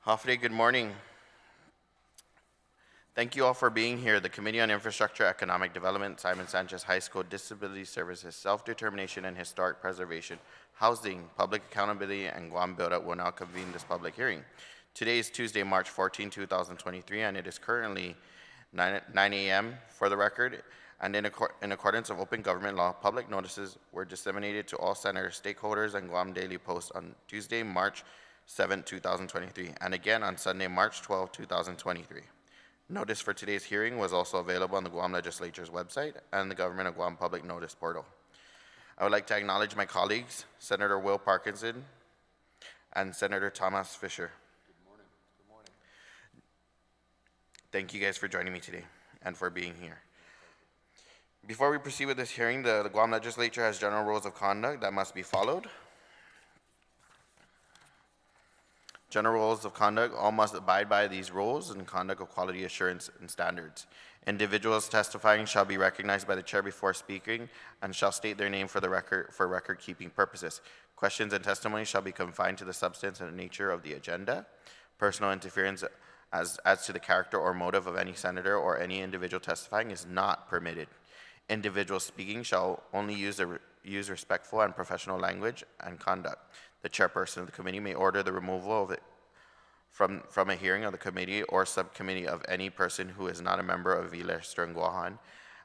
Hofday, good morning. Thank you all for being here. The Committee on Infrastructure, Economic Development, Simon Sanchez High School, Disability Services, Self-Determination and Historic Preservation, Housing, Public Accountability, and Guam Build-Up will now convene this public hearing. Today is Tuesday, March 14, 2023, and it is currently 9 a.m. for the record. And in accordance with open government law, public notices were disseminated to all Senator stakeholders and Guam Daily Post on Tuesday, March 7, 2023, and again on Sunday, March 12, 2023. Notice for today's hearing was also available on the Guam Legislature's website and the Government of Guam Public Notice portal. I would like to acknowledge my colleagues, Senator Will Parkinson and Senator Thomas Fisher. Good morning. Good morning. Thank you guys for joining me today and for being here. Before we proceed with this hearing, the Guam Legislature has general rules of conduct that must be followed. General rules of conduct, all must abide by these rules and conduct of quality assurance and standards. Individuals testifying shall be recognized by the chair before speaking and shall state their name for the record for record-keeping purposes. Questions and testimony shall be confined to the substance and nature of the agenda. Personal interference as to the character or motive of any senator or any individual testifying is not permitted. Individuals speaking shall only use respectful and professional language and conduct. The chairperson of the committee may order the removal of it from a hearing of the committee or subcommittee of any person who is not a member of Vilester and Guahan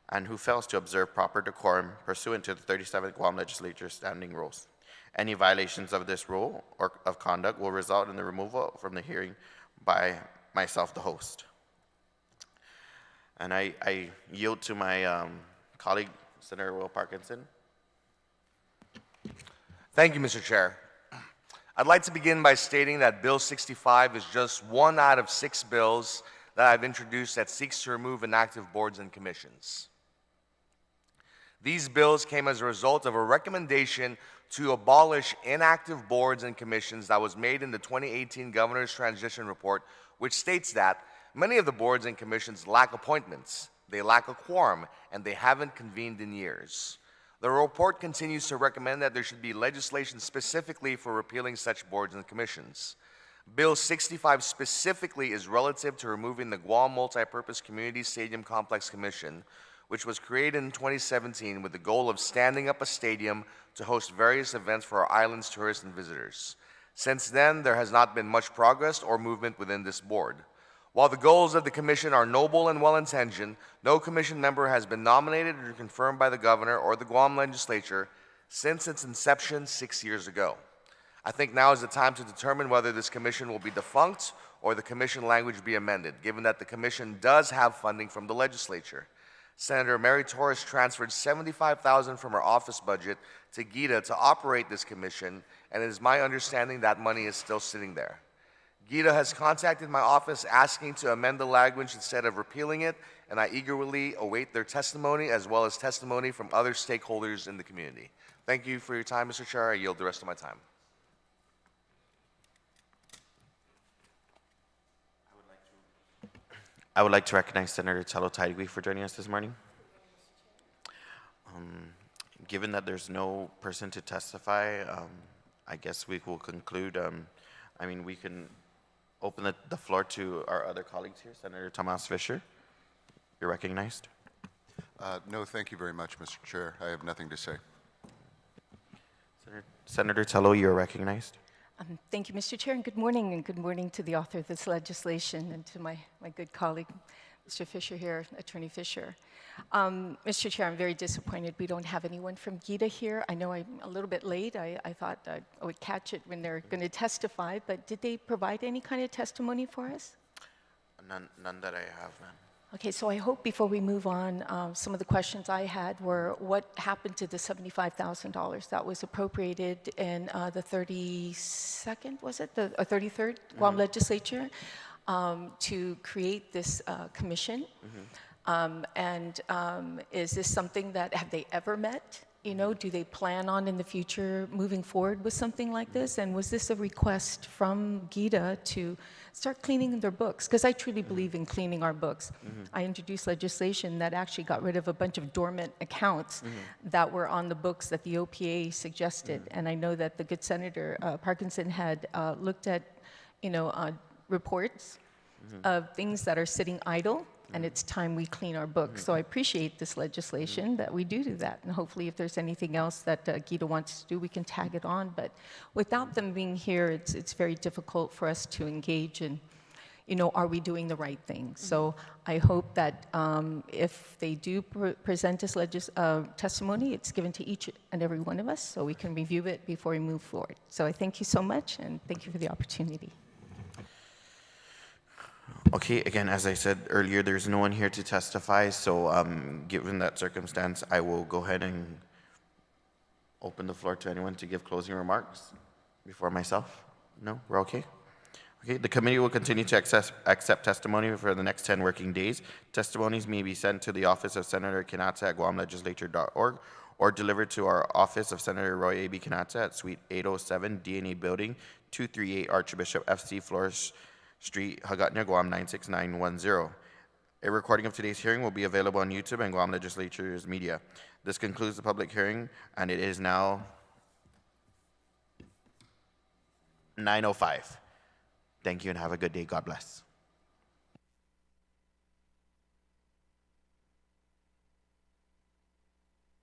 and who fails to observe proper decorum pursuant to the 37th Guam Legislature Standing Rules. Any violations of this rule or of conduct will result in the removal from the hearing by myself, the host. And I yield to my colleague, Senator Will Parkinson. Thank you, Mr. Chair. I'd like to begin by stating that Bill 65 is just one out of 6 bills that I've introduced that seeks to remove inactive boards and commissions. These bills came as a result of a recommendation to abolish inactive boards and commissions that was made in the 2018 Governor's Transition Report, which states that many of the boards and commissions lack appointments, they lack a quorum, and they haven't convened in years. The report continues to recommend that there should be legislation specifically for repealing such boards and commissions. Bill 65 specifically is relative to removing the Guam Multipurpose Community Stadium Complex Commission, which was created in 2017 with the goal of standing up a stadium to host various events for our island's tourists and visitors. Since then, there has not been much progress or movement within this board. While the goals of the commission are noble and well-intentioned, no commission member has been nominated or confirmed by the governor or the Guam legislature since its inception 6 years ago. I think now is the time to determine whether this commission will be defunct or the commission language be amended, given that the commission does have funding from the legislature. Senator Mary Torres transferred $75,000 from her office budget to GITA to operate this commission, and it is my understanding that money is still sitting there. GITA has contacted my office asking to amend the language instead of repealing it, and I eagerly await their testimony as well as testimony from other stakeholders in the community. Thank you for your time, Mr. Chair. I yield the rest of my time. I would like to recognize Senator Telo Taigui for joining us this morning. Given that there's no person to testify, I guess we will conclude. We can open the floor to our other colleagues here. Senator Thomas Fisher, you're recognized. No, thank you very much, Mr. Chair. I have nothing to say. Senator Tello, you're recognized. Thank you, Mr. Chair, and good morning to the author of this legislation and to my good colleague, Mr. Fisher here, Attorney Fisher. Mr. Chair, I'm very disappointed we don't have anyone from GITA here. I know I'm a little bit late. I thought I would catch it when they're going to testify, but did they provide any kind of testimony for us? None that I have, ma'am. Okay, so I hope before we move on, some of the questions I had were what happened to the $75,000 that was appropriated in the 32nd, was it? Or 33rd Guam Legislature to create this commission. Is this something that, have they ever met? You know, do they plan on in the future moving forward with something like this? And was this a request from GITA to start cleaning their books? Because I truly believe in cleaning our books. I introduced legislation that actually got rid of a bunch of dormant accounts that were on the books that the OPA suggested. And I know that the good Senator Parkinson had looked at, reports of things that are sitting idle, and it's time we clean our books. So I appreciate this legislation that we do that. And hopefully, if there's anything else that Gita wants to do, we can tag it on. But without them being here, it's very difficult for us to engage in, are we doing the right thing? So I hope that if they do present this testimony, it's given to each and every one of us so we can review it before we move forward. So I thank you so much, and thank you for the opportunity. Okay, again, as I said earlier, there's no one here to testify, so given that circumstance, I will go ahead and open the floor to anyone to give closing remarks before myself. No, we're okay? Okay, the committee will continue to accept testimony for the next 10 working days. Testimonies may be sent to the office of Senator Quinata at guamlegislature.org or delivered to our office of Senator Roy A.B. Quinata at Suite 807, DNA Building, 238 Archbishop F.C. Flores Street, Hagåtña, Guam 96910. A recording of today's hearing will be available on YouTube and Guam Legislature's media. This concludes the public hearing, and it is now 9:05. Thank you and have a good day. God bless.